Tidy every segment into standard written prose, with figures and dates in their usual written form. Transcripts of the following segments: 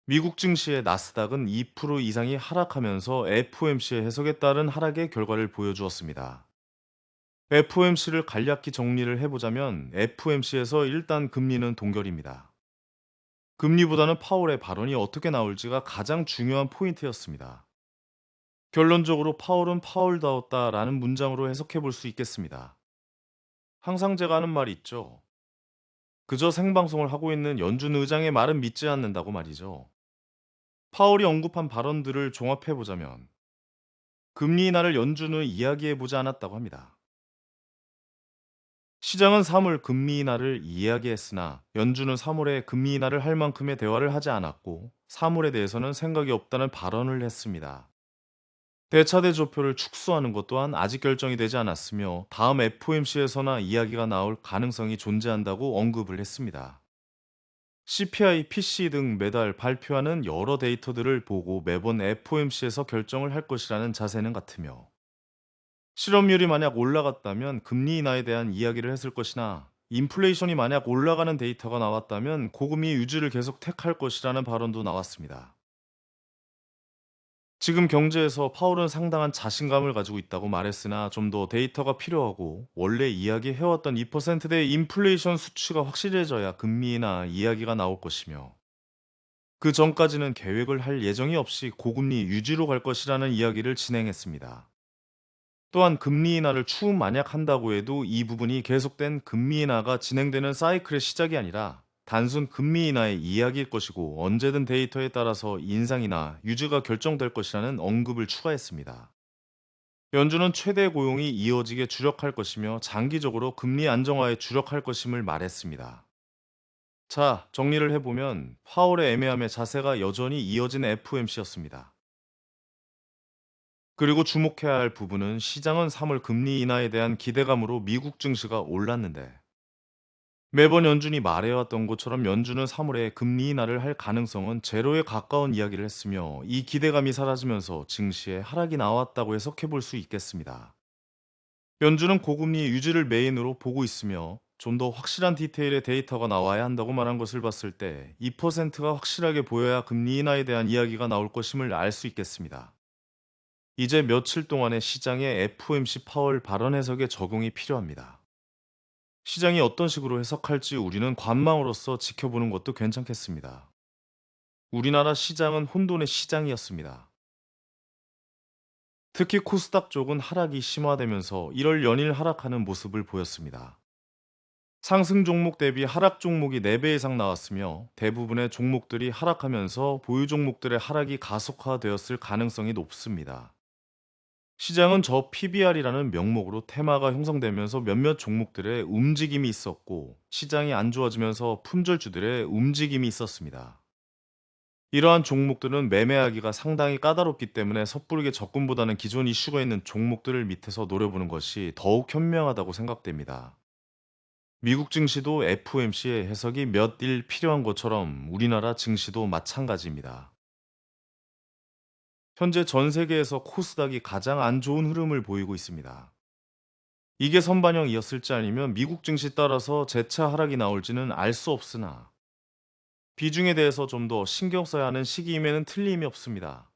미국 증시의 나스닥은 2% 이상이 하락하면서 FOMC의 해석에 따른 하락의 결과를 보여주었습니다. FOMC를 간략히 정리를 해보자면 FOMC에서 일단 금리는 동결입니다. 금리보다는 파월의 발언이 어떻게 나올지가 가장 중요한 포인트였습니다. 결론적으로 파월은 파월다웠다라는 문장으로 해석해 볼 수 있겠습니다. 항상 제가 하는 말이 있죠. 그저 생방송을 하고 있는 연준 의장의 말은 믿지 않는다고 말이죠. 파월이 언급한 발언들을 종합해 보자면 금리 인하를 연준은 이야기해 보지 않았다고 합니다. 시장은 3월 금리 인하를 이야기했으나 연준은 3월에 금리 인하를 할 만큼의 대화를 하지 않았고 3월에 대해서는 생각이 없다는 발언을 했습니다. 대차대 조표를 축소하는 것 또한 아직 결정이 되지 않았으며 다음 FOMC에서나 이야기가 나올 가능성이 존재한다고 언급을 했습니다. CPI, PC 등 매달 발표하는 여러 데이터들을 보고 매번 FOMC에서 결정을 할 것이라는 자세는 같으며 실업률이 만약 올라갔다면 금리 인하에 대한 이야기를 했을 것이나 인플레이션이 만약 올라가는 데이터가 나왔다면 고금리 유지를 계속 택할 것이라는 발언도 나왔습니다. 지금 경제에서 파월은 상당한 자신감을 가지고 있다고 말했으나 좀 더 데이터가 필요하고 원래 이야기해왔던 2%대 인플레이션 수치가 확실해져야 금리 인하 이야기가 나올 것이며 그 전까지는 계획을 할 예정이 없이 고금리 유지로 갈 것이라는 이야기를 진행했습니다. 또한 금리 인하를 추후 만약 한다고 해도 이 부분이 계속된 금리 인하가 진행되는 사이클의 시작이 아니라 단순 금리 인하의 이야기일 것이고 언제든 데이터에 따라서 인상이나 유지가 결정될 것이라는 언급을 추가했습니다. 연준은 최대 고용이 이어지게 주력할 것이며 장기적으로 금리 안정화에 주력할 것임을 말했습니다. 자, 정리를 해보면 파월의 애매함의 자세가 여전히 이어진 FOMC였습니다. 그리고 주목해야 할 부분은 시장은 3월 금리 인하에 대한 기대감으로 미국 증시가 올랐는데 매번 연준이 말해왔던 것처럼 연준은 3월에 금리 인하를 할 가능성은 제로에 가까운 이야기를 했으며 이 기대감이 사라지면서 증시에 하락이 나왔다고 해석해 볼 수 있겠습니다. 연준은 고금리 유지를 메인으로 보고 있으며 좀 더 확실한 디테일의 데이터가 나와야 한다고 말한 것을 봤을 때 2%가 확실하게 보여야 금리 인하에 대한 이야기가 나올 것임을 알 수 있겠습니다. 이제 며칠 동안의 시장의 FOMC 파월 발언 해석에 적용이 필요합니다. 시장이 어떤 식으로 해석할지 우리는 관망으로서 지켜보는 것도 괜찮겠습니다. 우리나라 시장은 혼돈의 시장이었습니다. 특히 코스닥 쪽은 하락이 심화되면서 1월 연일 하락하는 모습을 보였습니다. 상승 종목 대비 하락 종목이 4배 이상 나왔으며 대부분의 종목들이 하락하면서 보유 종목들의 하락이 가속화되었을 가능성이 높습니다. 시장은 저 PBR이라는 명목으로 테마가 형성되면서 몇몇 종목들의 움직임이 있었고 시장이 안 좋아지면서 품절주들의 움직임이 있었습니다. 이러한 종목들은 매매하기가 상당히 까다롭기 때문에 섣부르게 접근보다는 기존 이슈가 있는 종목들을 밑에서 노려보는 것이 더욱 현명하다고 생각됩니다. 미국 증시도 FOMC의 해석이 몇 일 필요한 것처럼 우리나라 증시도 마찬가지입니다. 현재 전 세계에서 코스닥이 가장 안 좋은 흐름을 보이고 있습니다. 이게 선반영이었을지 아니면 미국 증시 따라서 재차 하락이 나올지는 알 수 없으나 비중에 대해서 좀 더 신경 써야 하는 시기임에는 틀림이 없습니다.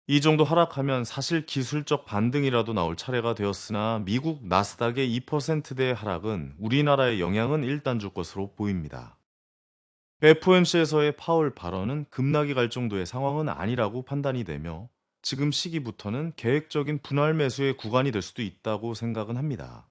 이 정도 하락하면 사실 기술적 반등이라도 나올 차례가 되었으나 미국 나스닥의 2%대의 하락은 우리나라에 영향은 일단 줄 것으로 보입니다. FOMC에서의 파월 발언은 급락이 갈 정도의 상황은 아니라고 판단이 되며 지금 시기부터는 계획적인 분할 매수의 구간이 될 수도 있다고 생각은 합니다.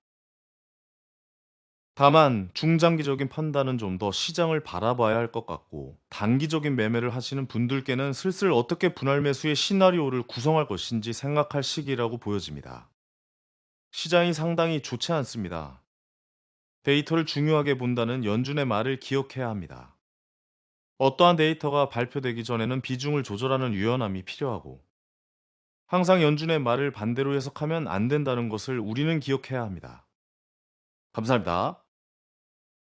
다만 중장기적인 판단은 좀 더 시장을 바라봐야 할 것 같고 단기적인 매매를 하시는 분들께는 슬슬 어떻게 분할 매수의 시나리오를 구성할 것인지 생각할 시기라고 보여집니다. 시장이 상당히 좋지 않습니다. 데이터를 중요하게 본다는 연준의 말을 기억해야 합니다. 어떠한 데이터가 발표되기 전에는 비중을 조절하는 유연함이 필요하고 항상 연준의 말을 반대로 해석하면 안 된다는 것을 우리는 기억해야 합니다. 감사합니다.